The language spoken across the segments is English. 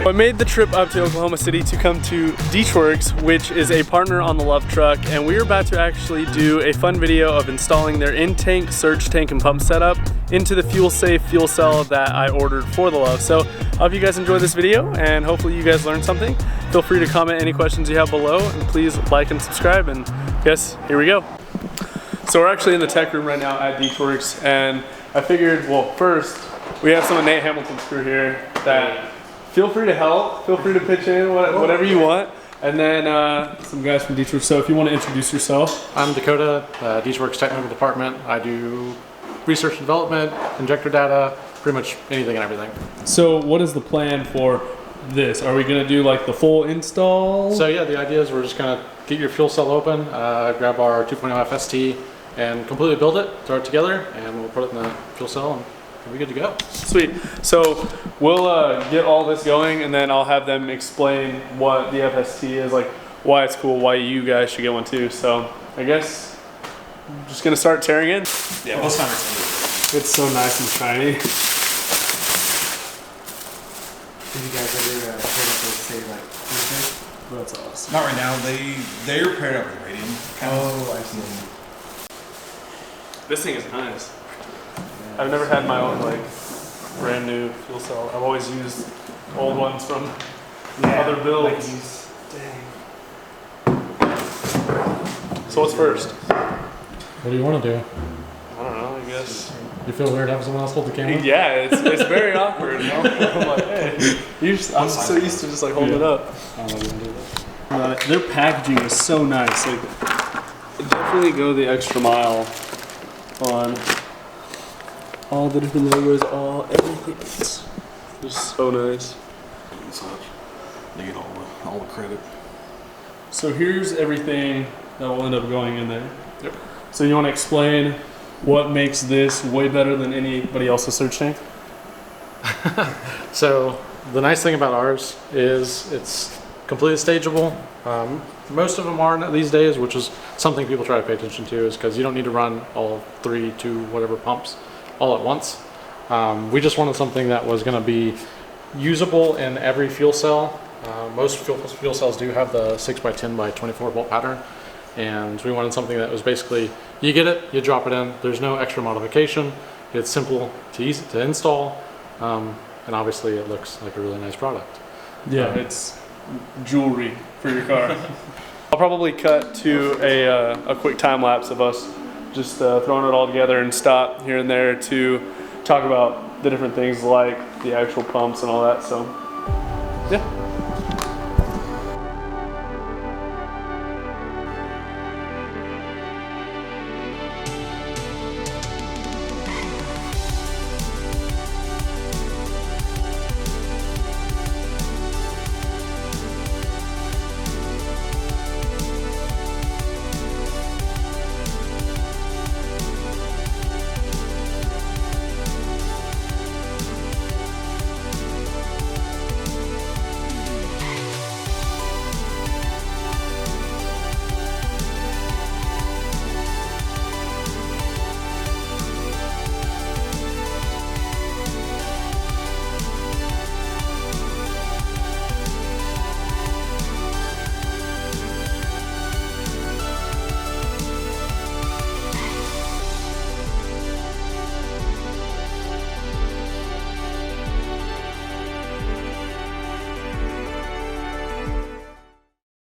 I made the trip up to Oklahoma City to come to Deatschwerks, which is a partner on the Love truck, and we are about to actually do a fun video of installing their in-tank, surge tank, and pump setup into the fuel-safe fuel cell that I ordered for the Love. So I hope you guys enjoy this video, and hopefully you guys learned something. Feel free to comment any questions you have below, and please like and subscribe, and yes, here we go. So we're actually in the tech room right now at Deatschwerks, and I figured, well, first, we have some of Nate Hamilton's crew here that feel free to help, feel free to pitch in, whatever you want. And then some guys from Deatschwerks. So if you want to introduce yourself. I'm Dakota, Deatschwerks Technical Department. I do research and development, injector data, pretty much anything and everything. So what is the plan for this? Are we going to do like the full install? So yeah, the idea is we're just going to get your fuel cell open, grab our 2.0 FST, and completely build it, throw it together, and we'll put it in the fuel cell and we'll be good to go. Sweet. So we'll get all this going, and then I'll have them explain what the FST is, like why it's cool, why you guys should get one too. So I guess I'm just gonna start tearing in. Yeah, we'll start. It's so nice and shiny. Did you guys ever pair up with, say, like, Thursday? That's awesome. Not right now. They're paired up with Radium. Oh, I see. This thing is nice. I've never had my own like brand new fuel cell. I've always used old ones from other builds. Dang. So what's first? What do you want to do? I don't know, I guess. You feel weird having someone else hold the camera? Yeah, it's very awkward. You know? I'm like, hey, I'm so used to just like holding it up. Their packaging is so nice. Like, definitely go the extra mile on all the different logos, everything. It's just so nice. They get all the credit. So here's everything that will end up going in there. Yep. So you want to explain what makes this way better than anybody else's surge tank? So the nice thing about ours is it's completely stageable. Most of them are these days, which is something people try to pay attention to, is because you don't need to run all 3 to whatever pumps all at once. We just wanted something that was going to be usable in every fuel cell. Most fuel cells do have the 6x10x24 volt pattern, and we wanted something that was basically, you get it, you drop it in, there's no extra modification, it's simple to install, and obviously it looks like a really nice product. Yeah, it's jewelry for your car. I'll probably cut to a quick time lapse of us just throwing it all together and stop here and there to talk about the different things like the actual pumps and all that. So, yeah.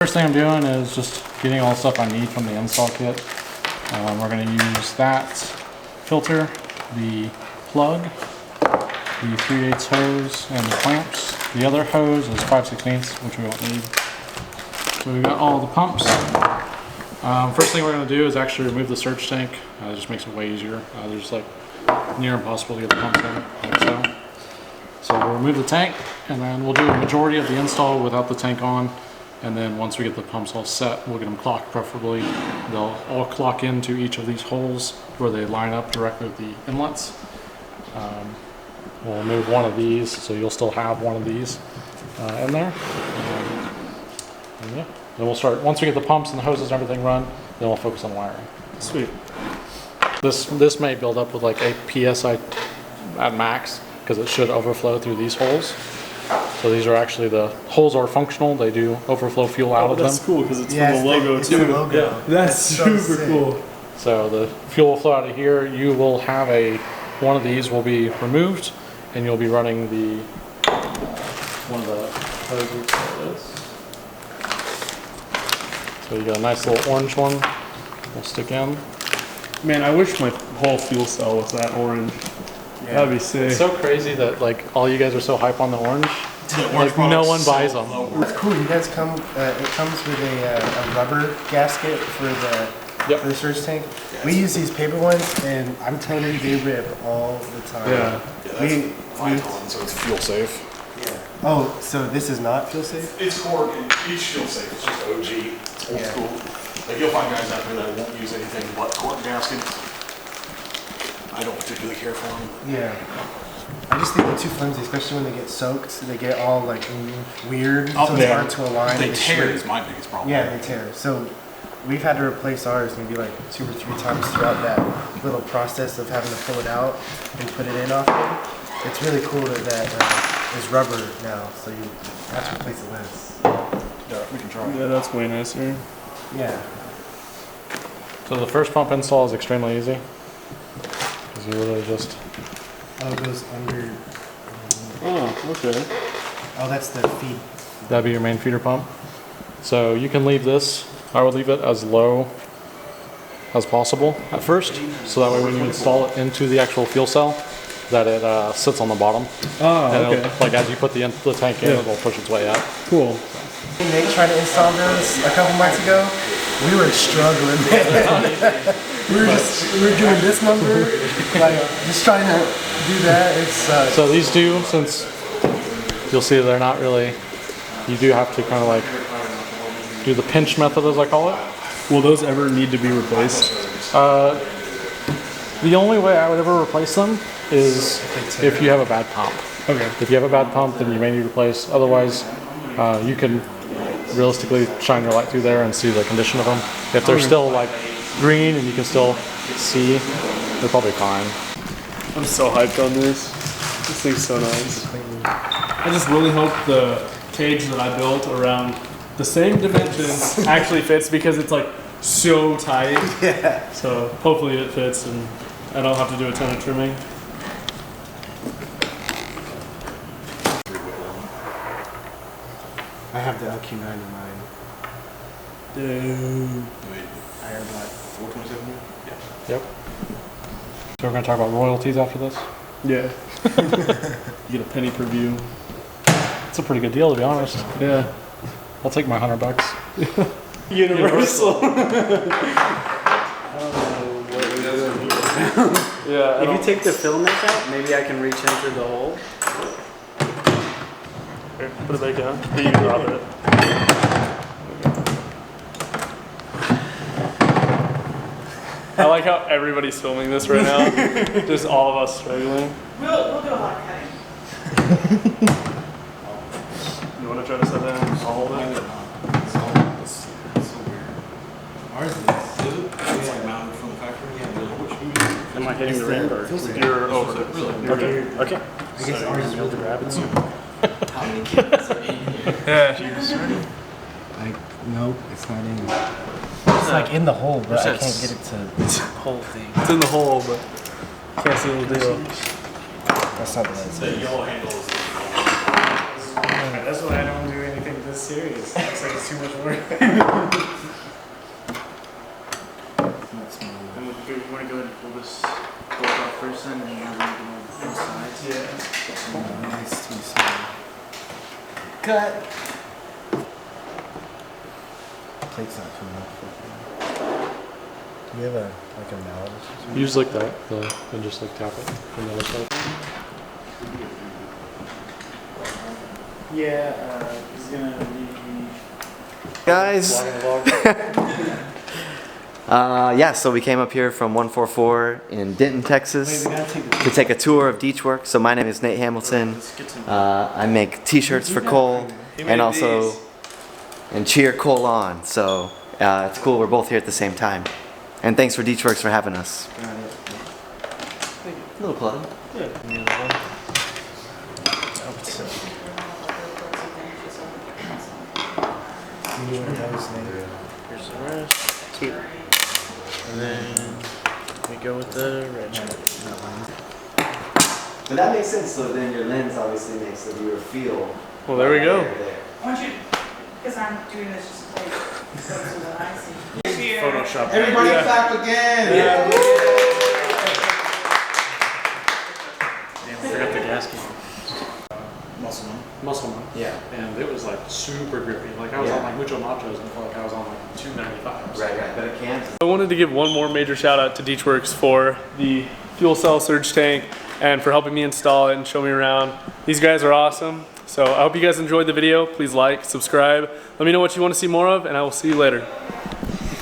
First thing I'm doing is just getting all the stuff I need from the install kit. We're going to use that filter, the plug, the 3/8 hose, and the clamps. The other hose is 5/16, which we won't need. So we've got all the pumps. First thing we're going to do is actually remove the surge tank. It just makes it way easier. They're just like near impossible to get the pumps in, like so. So we'll remove the tank, and then we'll do a majority of the install without the tank on. And then once we get the pumps all set, we'll get them clocked preferably. They'll all clock into each of these holes where they line up directly with the inlets. We'll remove one of these, so you'll still have one of these in there. And yeah, then we'll start, once we get the pumps and the hoses and everything run, then we'll focus on wiring. Sweet. This may build up with like a PSI at max, because it should overflow through these holes. So these are actually, the holes are functional. They do overflow fuel out of them. That's cool because it's Yeah, from the logo it's too. the logo. Yeah, that's so super sick. cool. So the fuel will flow out of here. You will have one of these will be removed, and you'll be running the one of the hoses like this. So you got a nice little orange one. We'll stick in. Man, I wish my whole fuel cell was that orange. Yeah. That'd be sick. It's so crazy that like all you guys are so hype on the orange. Like no one buys them. That's cool. You guys come. It comes with a rubber gasket for the Yep. for the surge tank. We use these paper ones, and I'm telling you, they rip all the time. Yeah. We. So it's fuel safe. Yeah. Oh, so this is not fuel safe? It's core, each fuel safe, it's just OG, it's old Yeah. school. Like you'll find guys out there that won't use anything but cork gaskets. I don't particularly care for them. Yeah. I just think they're too flimsy, especially when they get soaked. They get all like weird, so it's hard to align. They and tear shrink. is my biggest problem. Yeah, they tear. So we've had to replace ours maybe like 2 or 3 times throughout that little process of having to pull it out and put it in often. It's really cool that it's rubber now, so you have to replace it less. Yeah, we can try. Yeah, that's way nicer. Yeah. So the first pump install is extremely easy. Because you literally just Oh, it goes under. Oh, okay. Oh, that's the feed. that'd be your main feeder pump. So you can leave this. I would leave it as low as possible at first, so that way when you install it into the actual fuel cell, that it sits on the bottom. Oh, And okay. it'll, like as you put the tank in, Yeah. it'll push its way up. Cool. Nick tried to install those a couple months ago. We were struggling. we were doing this number, like just trying to do that. It's So these do, since you'll see they're not really, you do have to kind of like do the pinch method, as I call it. Will those ever need to be replaced? The only way I would ever replace them is if you have a bad pump. Okay. If you have a bad pump, then you may need to replace. Otherwise, you can realistically shine your light through there and see the condition of them. If they're still like green and you can still see, they're probably fine. I'm so hyped on this. This thing's so nice. I just really hope the cage that I built around the same dimensions actually fits because it's like so tight. yeah. So hopefully it fits and I don't have to do a ton of trimming. I have the LQ9 in mine. Dude. Iron Black. 427 here? Yep. So we're going to talk about royalties after this. Yeah. You get a penny per view. It's a pretty good deal, to be honest. Yeah. I'll take my $100. Universal. Yeah. If you take the filament out, maybe I can reach in through the hole. Here, put it back down. You can drop it. I like how everybody's filming this right now. Just all of us struggling. We'll do a hot cutting. You want to try to set down? I'll hold it. It's so weird. Ours is. Is it? It's like mounted from the factory? Yeah. Am I hitting the rim or? You're over it. Really? Okay. I guess ours is really rapid. How many kids are in here? Yeah. Like, nope, it's not in. It's like in the hole, but I can't get it to. Whole thing. It's in the hole, but can't see the deal. That's not the right The yellow handle is. That's why I don't do anything this serious. It's like it's too much work. You want to go ahead and pull this bolt off first, then, and then we're going to go inside. Yeah. It's too small. Cut. Plate's not coming up. Do we have a mallet or something? Use like that, and just like tap it from the other side. Yeah, he's going to be... Guys, yeah, so we came up here from 144 in Denton, Texas to take a tour of Deatschwerks. So my name is Nate Hamilton. I make t-shirts for Cole and also and cheer Cole on. So it's cool we're both here at the same time. And thanks for Deatschwerks for having us. Little plug. Thanks, Nate. Here's the rest. Sweet. And then we go with the Racecar. But that makes sense, so then your lens obviously makes the viewer feel. Well, there we go. I want you, because I'm doing this just to so that I see. Photoshop. Everybody clap again! Yeah. Damn, I forgot the gas can. Muscle one. Yeah. And it was like super grippy. Like I was on like mucho nachos and felt like I was on like 295. Right, but it can. I wanted to give one more major shout out to Deatschwerks for the fuel cell surge tank and for helping me install it and show me around. These guys are awesome. So I hope you guys enjoyed the video. Please like, subscribe. Let me know what you want to see more of, and I will see you later.